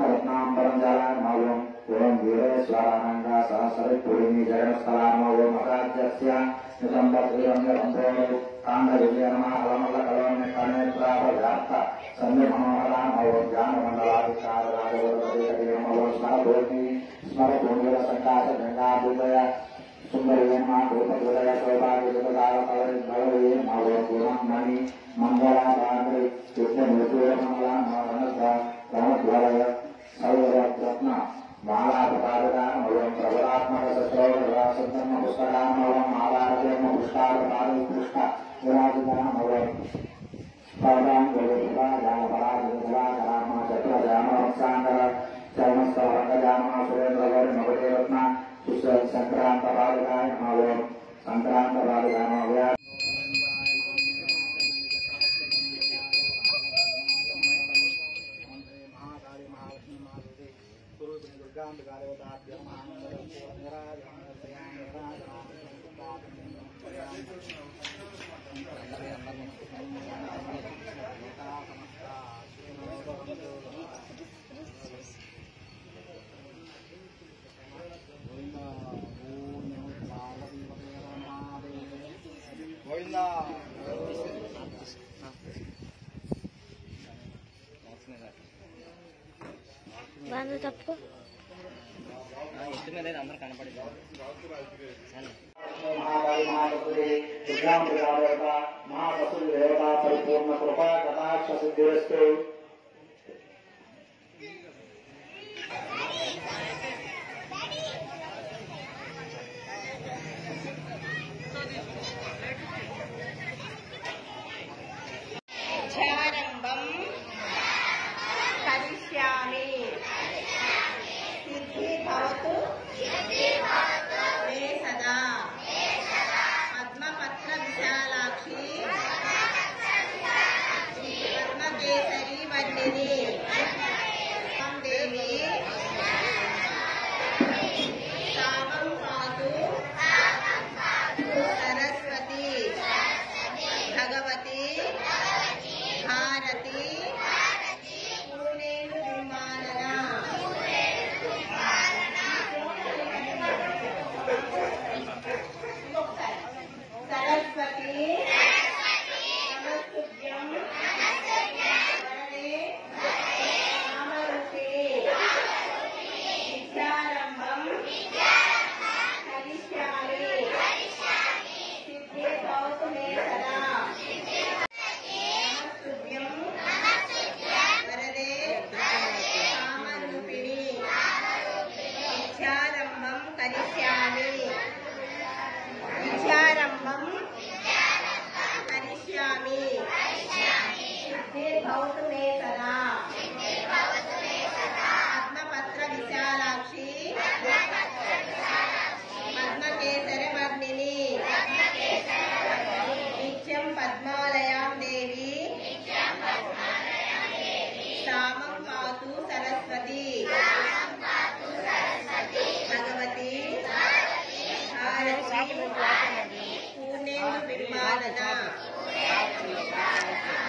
कृष्णरत्नाम्बरं जलान्मवम् ओम वीरेश्वरानंगा सहस्रपुरिणी जगत्स्थलान्मवम् अराज्यस्य नितम्बत्रिरङ्गबन्धो काण्डविजयनमालमल्लकलोन्यकर्णेत्रापव्याप्त सन्निमनोहरान्मवम् ज्ञानमण्डलाधिकारराजगोरपदेकदेवमवम् स्मरभूति स्मरभूमिरसङ्काशगङ्गाभूतय सुंदरीयन्मा गोपकृतय सौभाग्यजगदारकवरिद्भवयेन्मवम् गुणमणि मङ्गलाभान्द्रि युद्धमृत्युर्मङ्गलान्मवनद्ध रणध्वरय सौररत्न मालापकारकान्मवम् प्रबलात्मकसस्रौररासद्धर्मपुस्तकान्मवम् आधारधर्मपुष्टारपादकृष्ण विराजितान्मवम् स्पर्धां गोविन्दा जानपराजितला करामा चक्रजामवंसाङ्गर चर्मस्थलरङ्गजामा सुरेन्द्रगौरिमगुटेरत्न सुसंक्रान्तपादकाय नमः संक्रान्तपादकाय नमः బాగా తప్పు అందరు కనపడి महावसुदेवता परिपूर्ण कृपा कटाक्ष सिद्धिरस्तु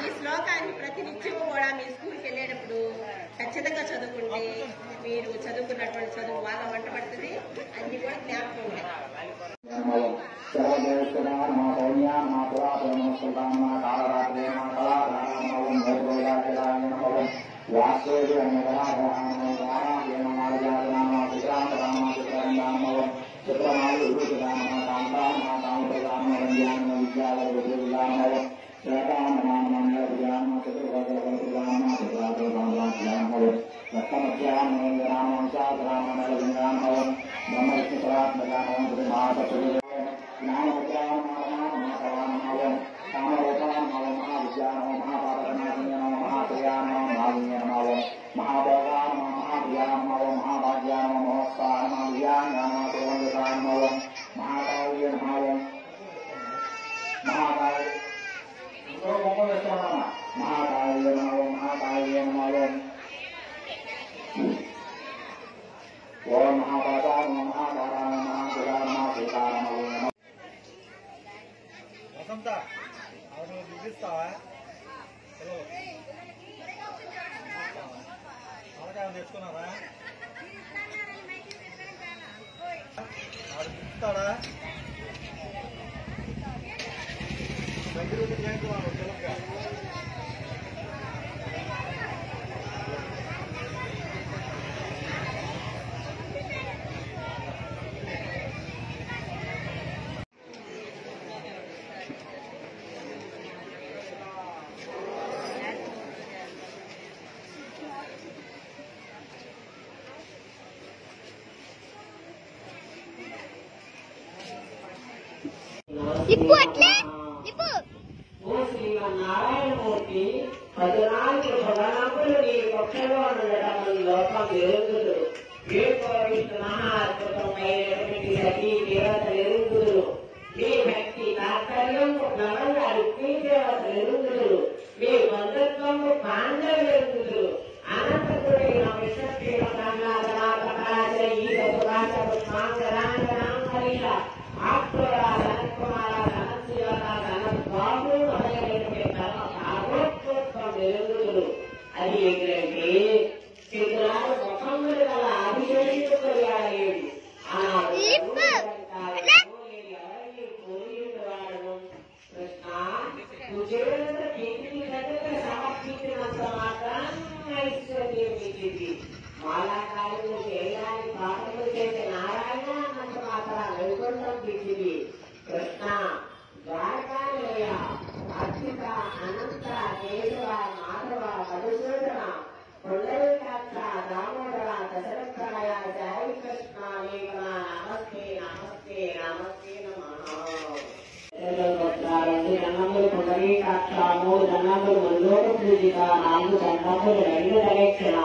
ఈ శ్లోకాన్ని ప్రతినిత్యం కూడా మీ స్కూల్కి వెళ్ళేటప్పుడు ఖచ్చితంగా చదువుకుంటే మీరు చదువుకున్నటువంటి చదువు బాగా వంట పడుతుంది, అన్ని కూడా జ్ఞాపకం ఉంటాయి. నేర్చుకున్నారా ఇస్తాడా ఇప్పు అట్లే ఇప్పు ఓ శ్రీమన్నారాయణమూర్తి 14 భవనములు నీ పక్షంలో ఉండడం లోకం ఎరుగుదురు ఏ కోవిష్ణు మహాద్భుతమైనటువంటి సతీ దేవతలు ఎరుగుదురు మీ భక్తి తాత్పర్యము నవంగా రుక్మీ దేవతలు ఎరుగుదురు మీ బంధుత్వము పాండవులు ఎరుగుదురు అనంతపురైన విశ్వప్రేమ కన్నాదనాథరాజ ఈ బహురాజ పుష్పాంగరాంగరాంగరీష ఆప్తురా సనత్కుమార సనత్శివత సనత్బాబు మొదలైనటువంటి కర్మ భాగవతోత్వం ఎరుగుదురు అది ఏంటంటే చిత్రాలు ముఖములు గల అభిషేకితులయ్యాడు ఎవరిని కోరివాడను కృష్ణ కుచేరుల కీర్తి దగ్గర సమర్పించినంత మాత్రం ఐశ్వర్యం ఇచ్చింది మాలాకారులు చేయడానికి పాపములు చేసే నారాయణ అన్నంత మాత్రం వైకుంఠం ఇచ్చింది కృష్ణ ద్వారకాలయ అర్చిత అనంత కేశవ మాధవ మధుసూదన పుండరీకాక్ష దామోదర దశరథాయ జయ కృష్ణ నీకు నా నమస్తే నమస్తే నమస్తే దండములు పుండరీకాక్ష 3 దండములు మందోడు పూజిత 4 దండములు 2 దక్షిణ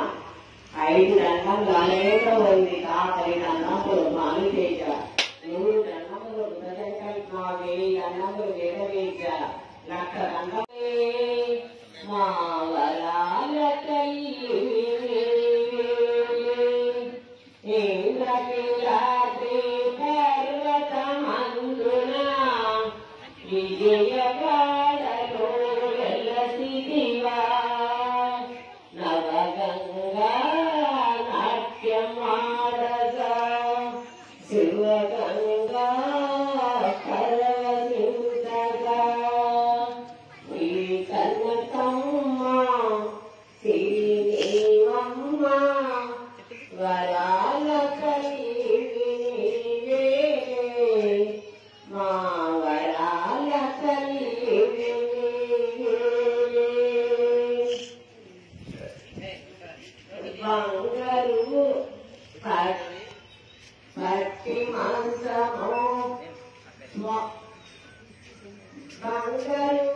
5 దండములు అనేక ఉంది 10 దండములు మానుతేజ 3 దండములు బుధజంకల్ప 1000 దండములు వేదవేజ 1,00,000 దండములే మా వరాల తల్లి ఇంద్రకీలాద్రి పర్వతమందున విజయవాడలో వెలసిదివా నవగంగా నాట్యమాడగా శివగంగా పరవశించగా ఈ కన్నకమ్మ శ్రీదేవమ్మ వరాల తల్లి మా వరాల తల్లి బంగారు పట్టి మాంసము బంగారు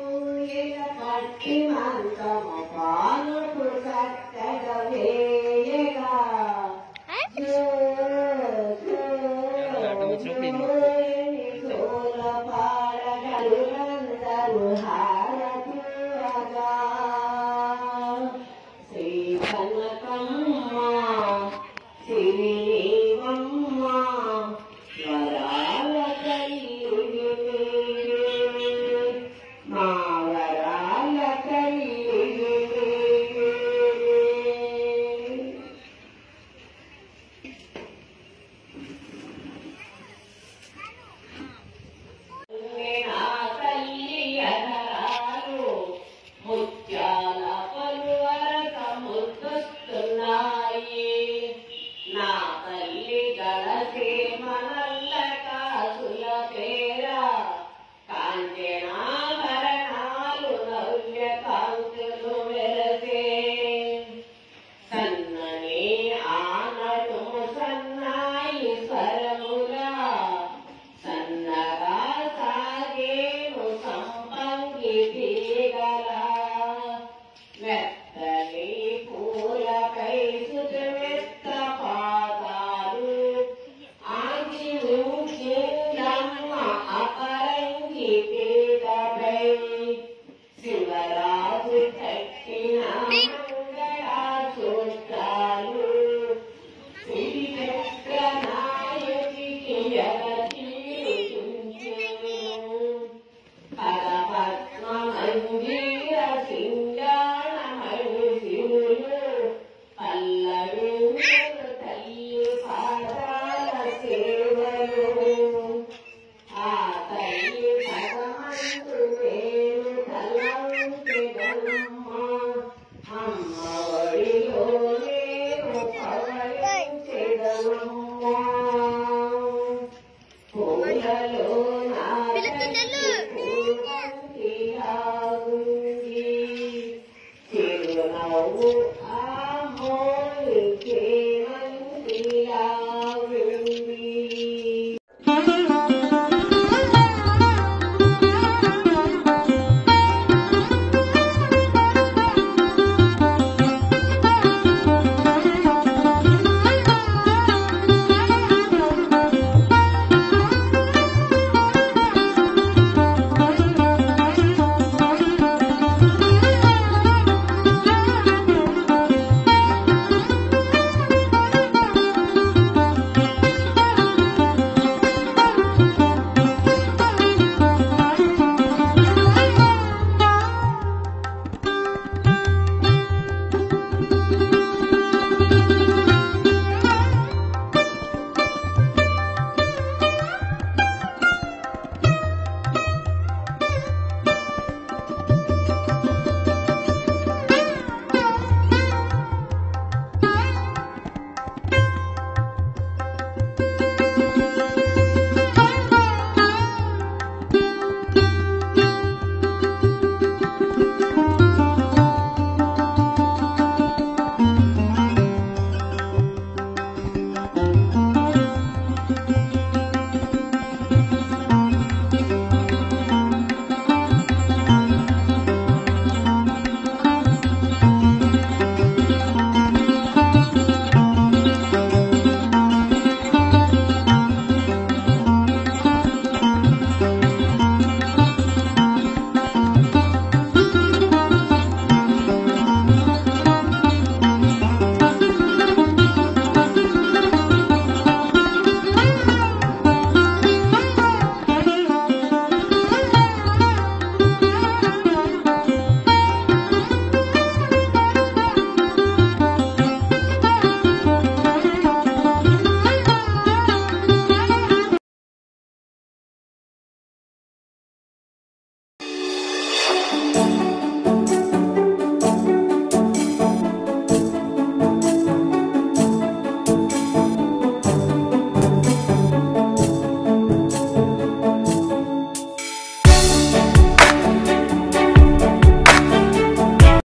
పట్టి మాంసము పాలకు చక్కగా వేయగా పాడగలులందరూ హారతుగా శ్రీ కనకమ్మ శ్రీదేవమ్మ వరాల తల్లి మా వరాల తల్లి బడిలో నేను పవళించెదనమ్మా